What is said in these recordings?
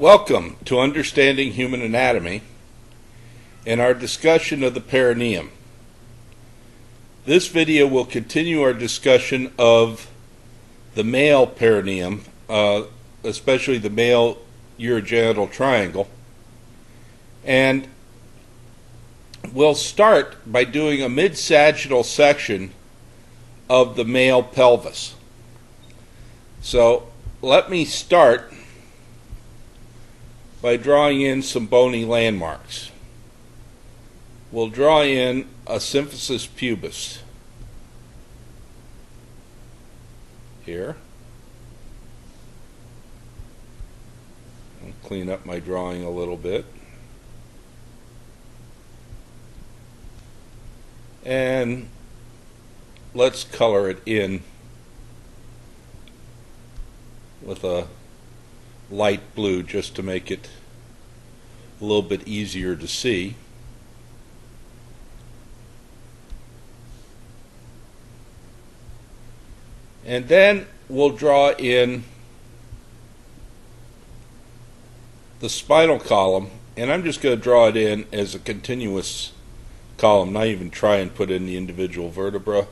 Welcome to Understanding Human Anatomy and our discussion of the perineum. This video will continue our discussion of the male perineum, especially the male urogenital triangle, and we'll start by doing a mid-sagittal section of the male pelvis. So let me start by drawing in some bony landmarks. We'll draw in a symphysis pubis here. I'll clean up my drawing a little bit. And let's color it in with a light blue just to make it a little bit easier to see. And then we'll draw in the spinal column, and I'm just going to draw it in as a continuous column, not even try and put in the individual vertebra.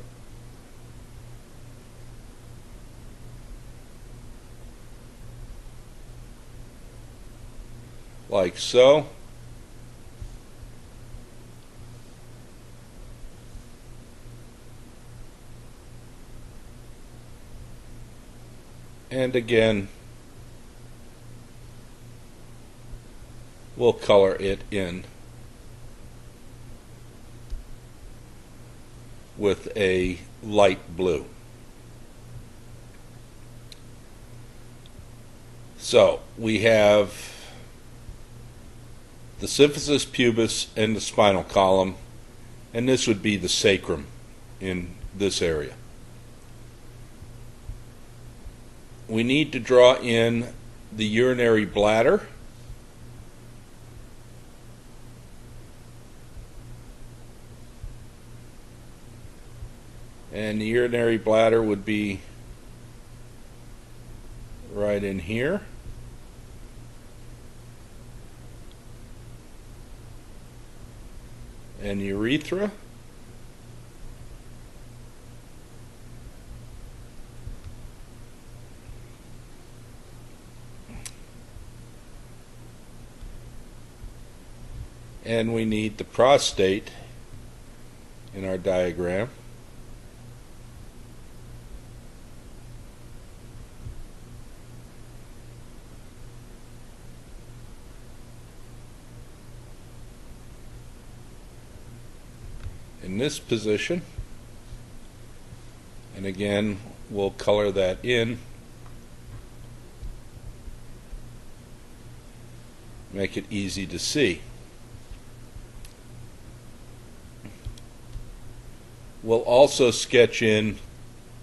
Like so. And again, we'll color it in with a light blue. So we have the symphysis pubis and the spinal column, and this would be the sacrum in this area. We need to draw in the urinary bladder, and the urinary bladder would be right in here. And urethra. And we need the prostate in our diagram. In this position, and again we'll color that in, make it easy to see. We'll also sketch in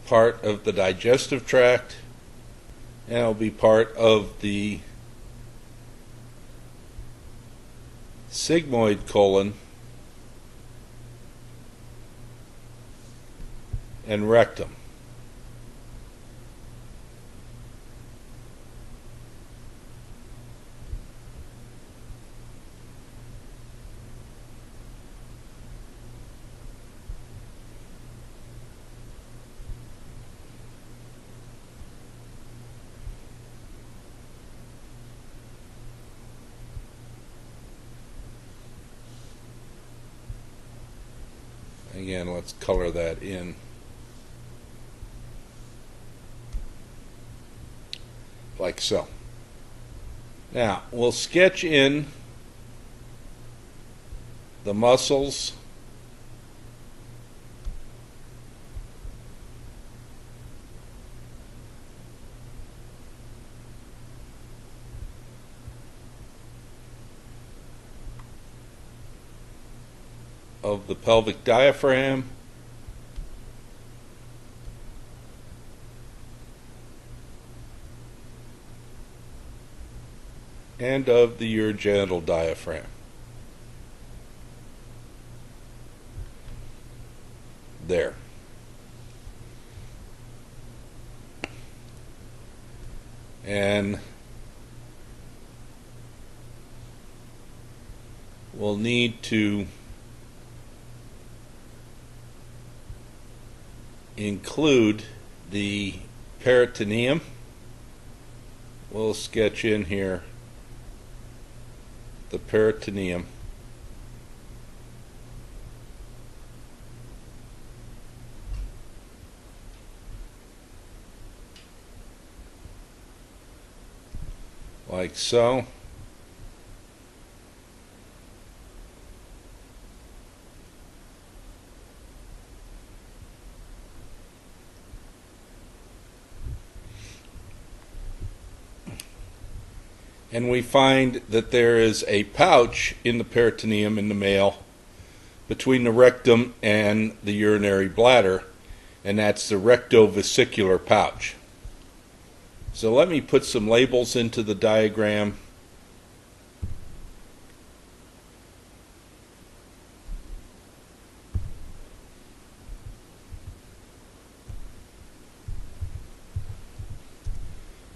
part of the digestive tract, and it'll be part of the sigmoid colon and rectum. Again, let's color that in. Like so. Now, we'll sketch in the muscles of the pelvic diaphragm, and of the urogenital diaphragm. There. And we'll need to include the peritoneum. We'll sketch in here the peritoneum. Like so. And we find that there is a pouch in the peritoneum in the male between the rectum and the urinary bladder, and that's the rectovesicular pouch. So let me put some labels into the diagram.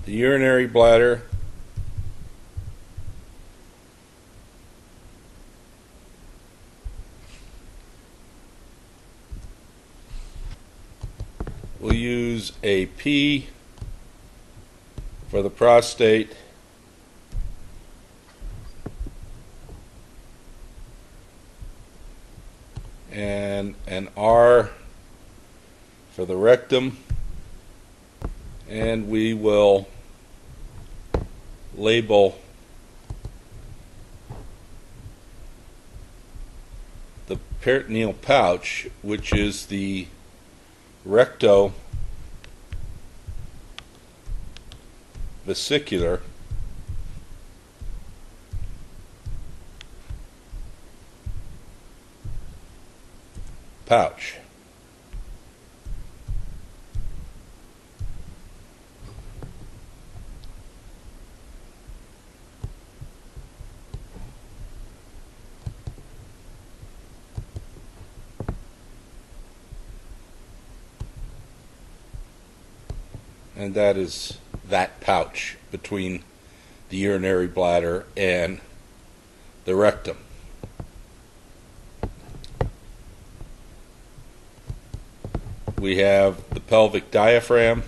The urinary bladder, we'll use a P for the prostate, and an R for the rectum, and we will label the peritoneal pouch, which is the rectovesicular pouch. And that is that pouch between the urinary bladder and the rectum. We have the pelvic diaphragm,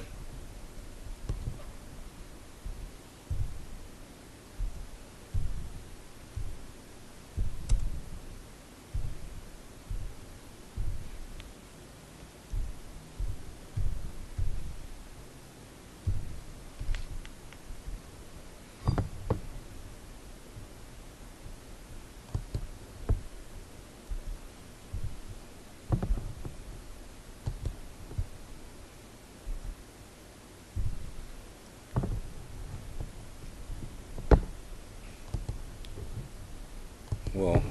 we'll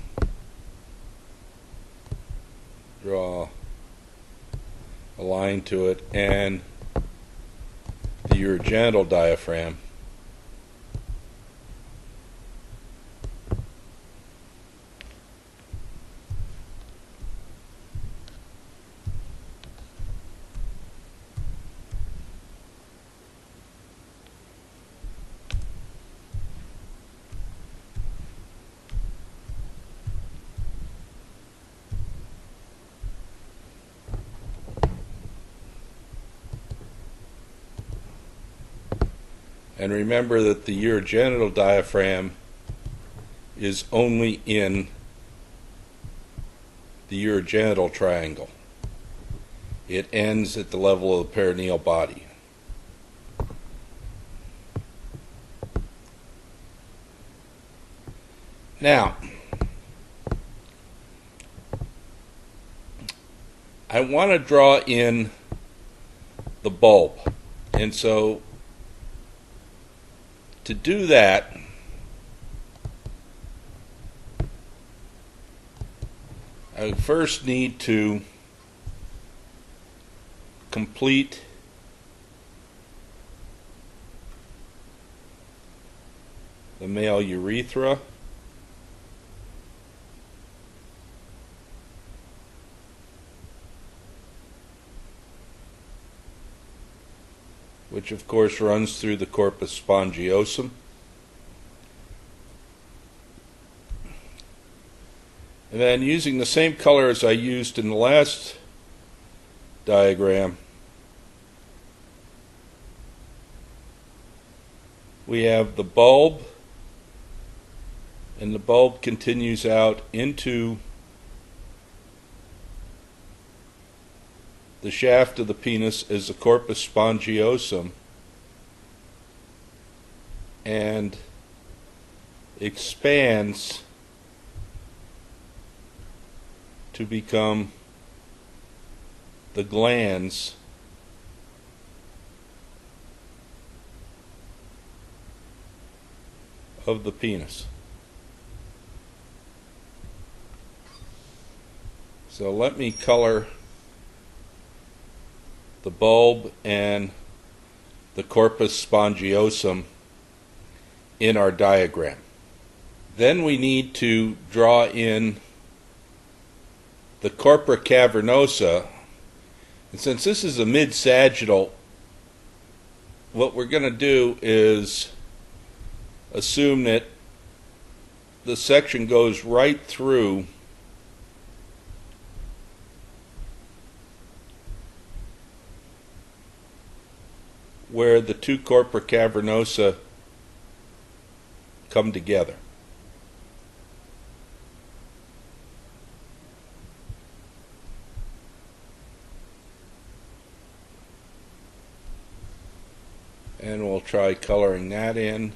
draw a line to it, and the urogenital diaphragm. And remember that the urogenital diaphragm is only in the urogenital triangle. It ends at the level of the perineal body. Now, I want to draw in the bulb, and so to do that, I first need to complete the male urethra, which of course runs through the corpus spongiosum. And then using the same color as I used in the last diagram, we have the bulb, and the bulb continues out into the shaft of the penis as the corpus spongiosum and expands to become the glands of the penis. So let me color the bulb and the corpus spongiosum in our diagram. Then we need to draw in the corpora cavernosa, and since this is a mid-sagittal, what we're going to do is assume that the section goes right through where the two corpora cavernosa come together. And we'll try coloring that in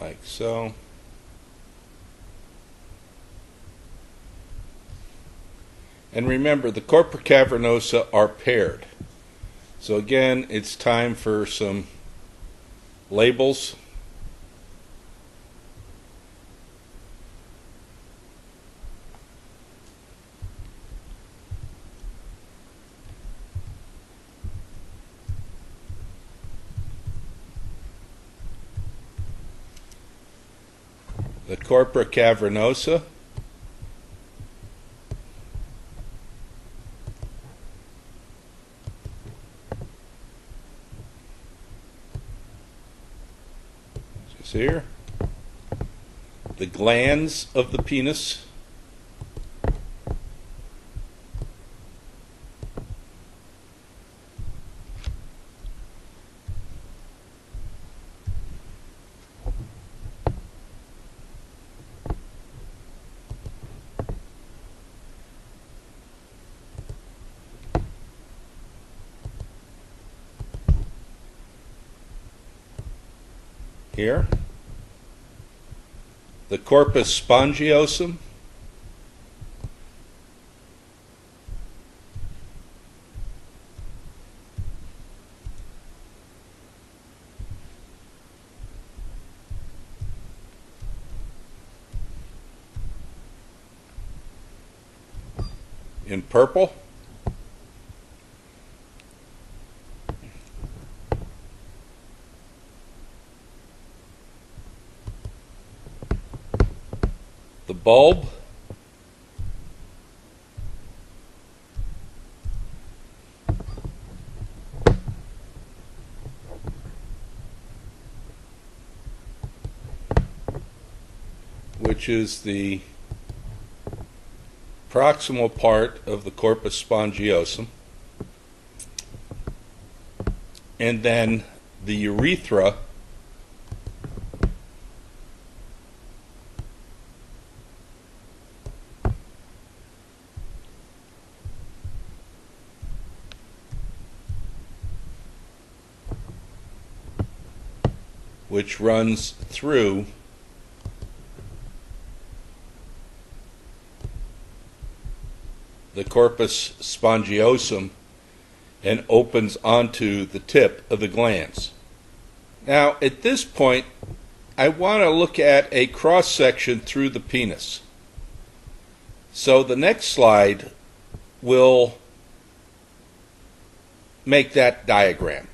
like so. And remember, the corpora cavernosa are paired. So again, it's time for some labels. The corpora cavernosa, just here, the glands of the penis, here, the corpus spongiosum, in purple, the bulb, which is the proximal part of the corpus spongiosum, and then the urethra, which runs through the corpus spongiosum and opens onto the tip of the glands. Now, at this point, I want to look at a cross-section through the penis. So the next slide will make that diagram.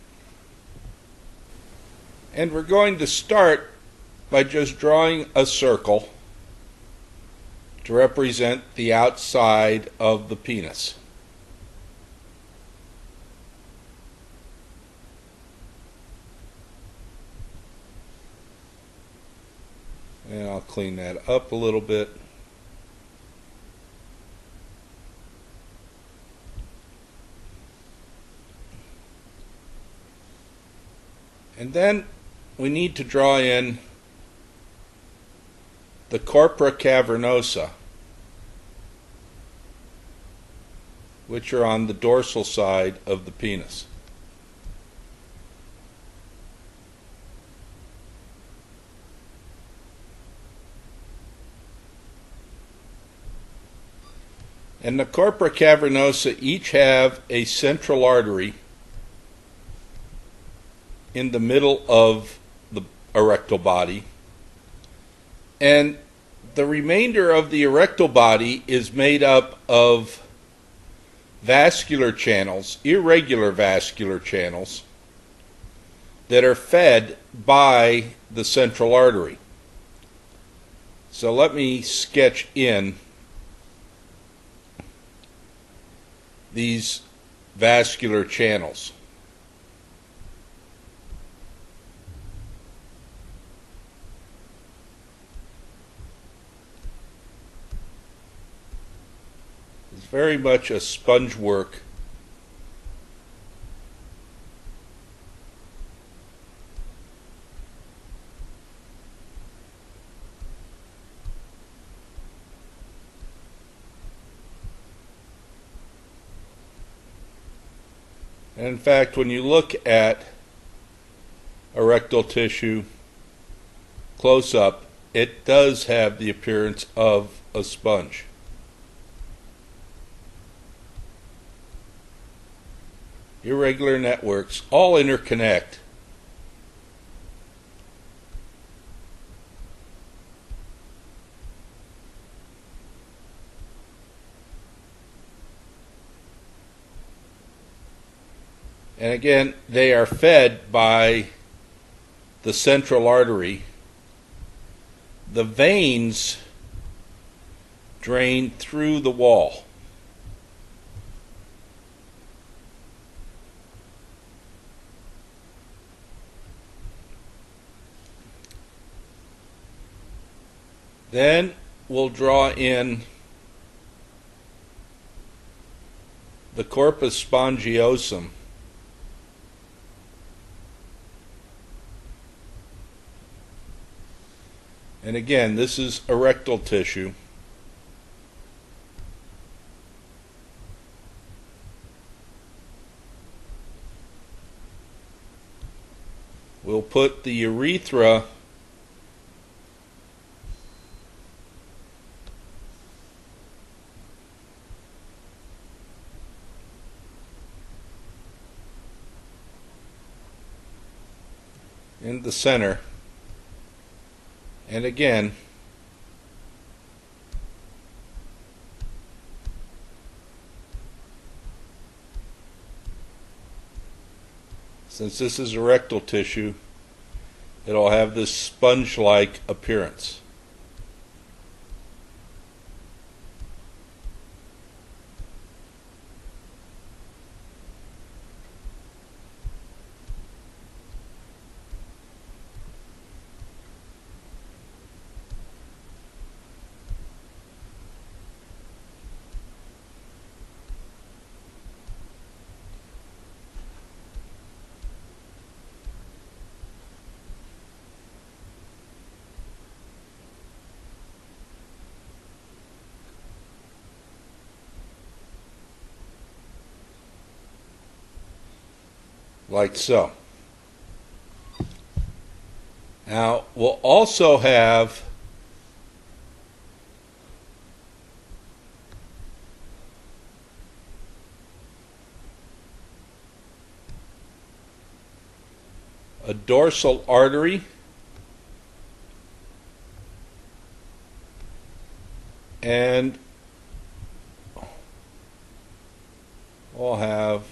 And we're going to start by just drawing a circle to represent the outside of the penis. And I'll clean that up a little bit. And then we need to draw in the corpora cavernosa, which are on the dorsal side of the penis. And the corpora cavernosa each have a central artery in the middle of the erectile body, and the remainder of the erectile body is made up of vascular channels, irregular vascular channels, that are fed by the central artery. So let me sketch in these vascular channels. It's very much a sponge work. And in fact, when you look at erectile tissue close up, it does have the appearance of a sponge. Irregular networks all interconnect. And again, they are fed by the central artery. The veins drain through the wall. Then we'll draw in the corpus spongiosum. And again, this is erectile tissue. We'll put the urethra in the center. And again, since this is erectile tissue, it'll have this sponge-like appearance. Like so. Now, we'll also have a dorsal artery and we'll have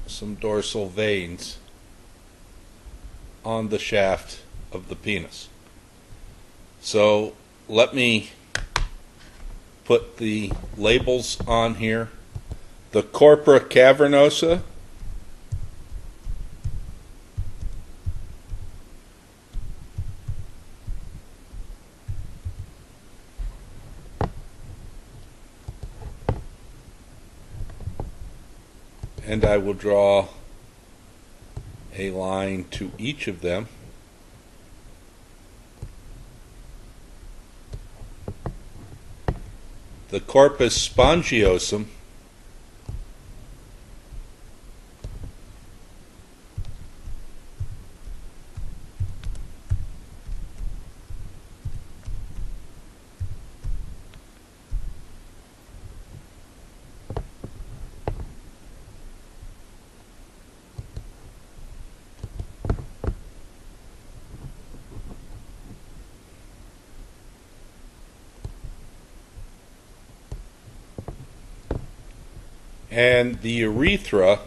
some dorsal veins on the shaft of the penis. So let me put the labels on here. The corpora cavernosa, And I will draw a line to each of them. The corpus spongiosum and the urethra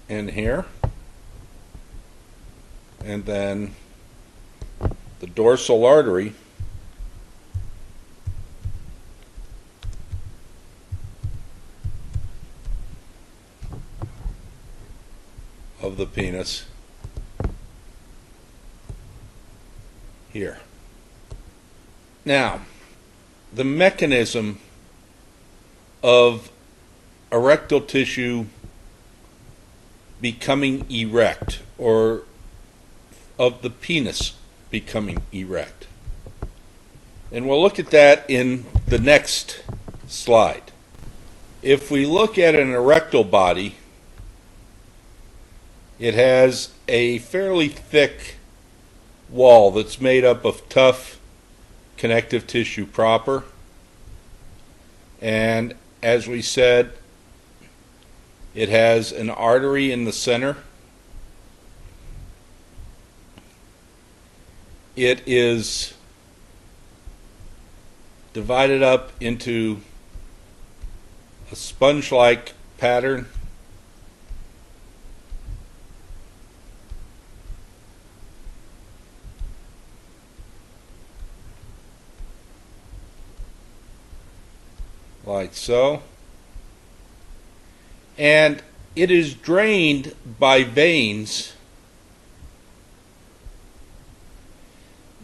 in here, and then the dorsal artery of the penis here. Now, the mechanism of erectile tissue becoming erect, or of the penis becoming erect. And we'll look at that in the next slide. If we look at an erectile body, it has a fairly thick wall that's made up of tough connective tissue proper. And as we said, it has an artery in the center. It is divided up into a sponge-like pattern. Like so. And it is drained by veins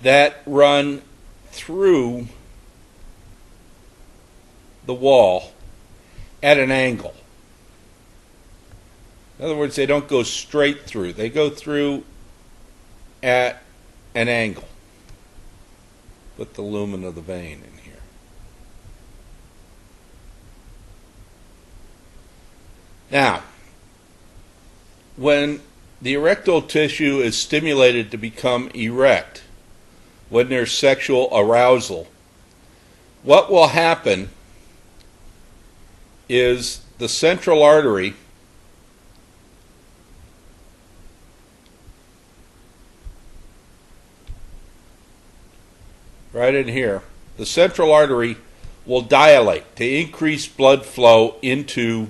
that run through the wall at an angle. In other words, they don't go straight through. They go through at an angle. Put the lumen of the vein in here. Now, when the erectile tissue is stimulated to become erect, when there's sexual arousal, what will happen is the central artery right in here, the central artery will dilate to increase blood flow into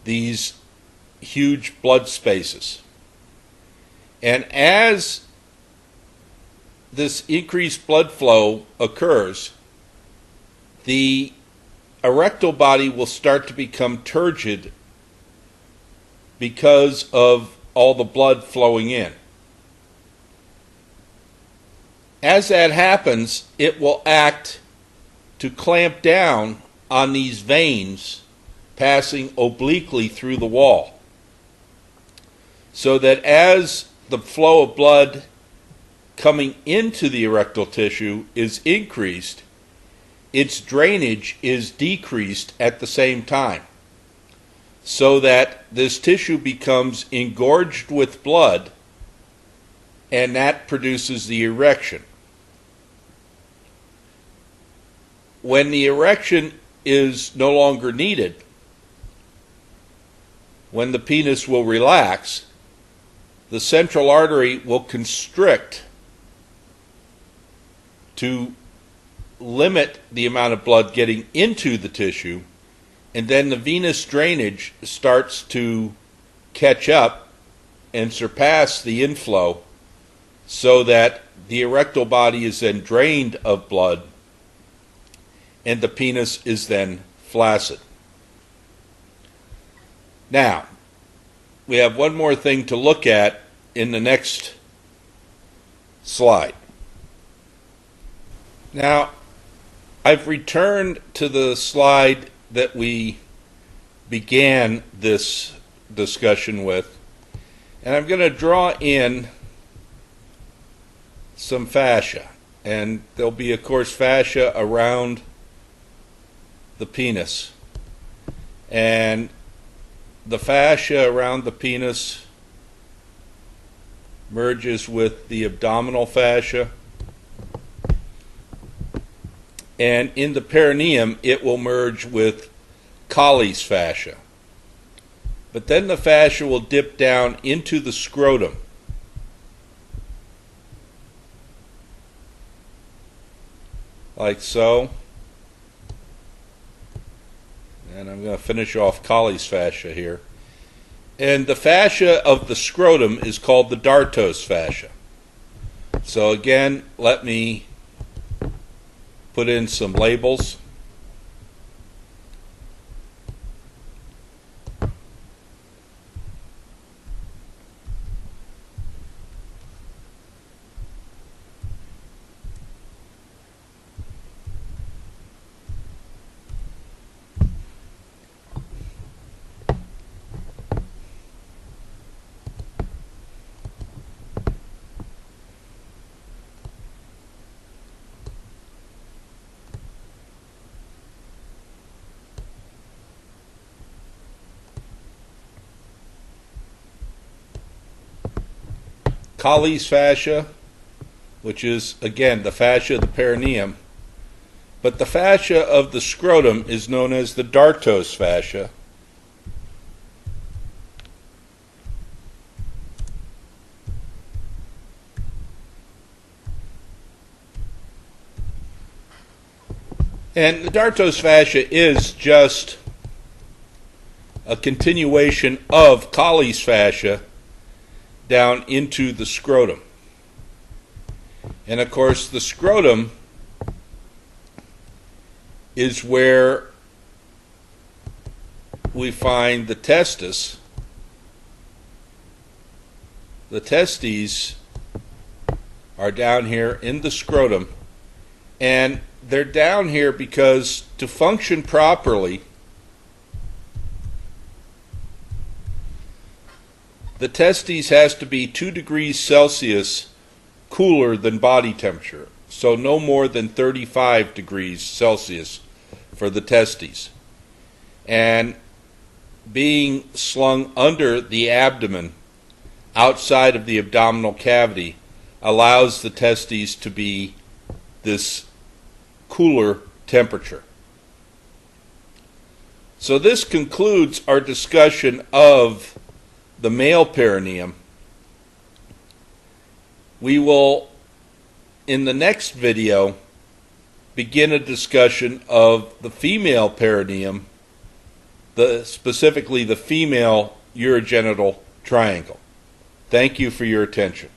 these huge blood spaces. And as this increased blood flow occurs, the erectile body will start to become turgid because of all the blood flowing in. As that happens, it will act to clamp down on these veins passing obliquely through the wall, so that as the flow of blood coming into the erectile tissue is increased, its drainage is decreased at the same time, so that this tissue becomes engorged with blood, and that produces the erection. When the erection is no longer needed, when the penis will relax, the central artery will constrict to limit the amount of blood getting into the tissue, and then the venous drainage starts to catch up and surpass the inflow, so that the erectile body is then drained of blood, and the penis is then flaccid. Now, we have one more thing to look at in the next slide. Now, I've returned to the slide that we began this discussion with, and I'm going to draw in some fascia. And there'll be, of course, fascia around the penis. And the fascia around the penis merges with the abdominal fascia. And in the perineum, it will merge with Colles fascia. But then the fascia will dip down into the scrotum. Like so. And I'm going to finish off Colles fascia here. And the fascia of the scrotum is called the Dartos fascia. So again, let me put in some labels. Colles fascia, which is, again, the fascia of the perineum. But the fascia of the scrotum is known as the Dartos fascia. And the Dartos fascia is just a continuation of Colles fascia down into the scrotum. And of course, the scrotum is where we find the testis. The testes are down here in the scrotum, and they're down here because to function properly, the testes has to be 2 degrees Celsius cooler than body temperature, so no more than 35 degrees Celsius for the testes. And being slung under the abdomen, outside of the abdominal cavity, allows the testes to be this cooler temperature. So this concludes our discussion of the male perineum. We will, in the next video, begin a discussion of the female perineum, specifically the female urogenital triangle. Thank you for your attention.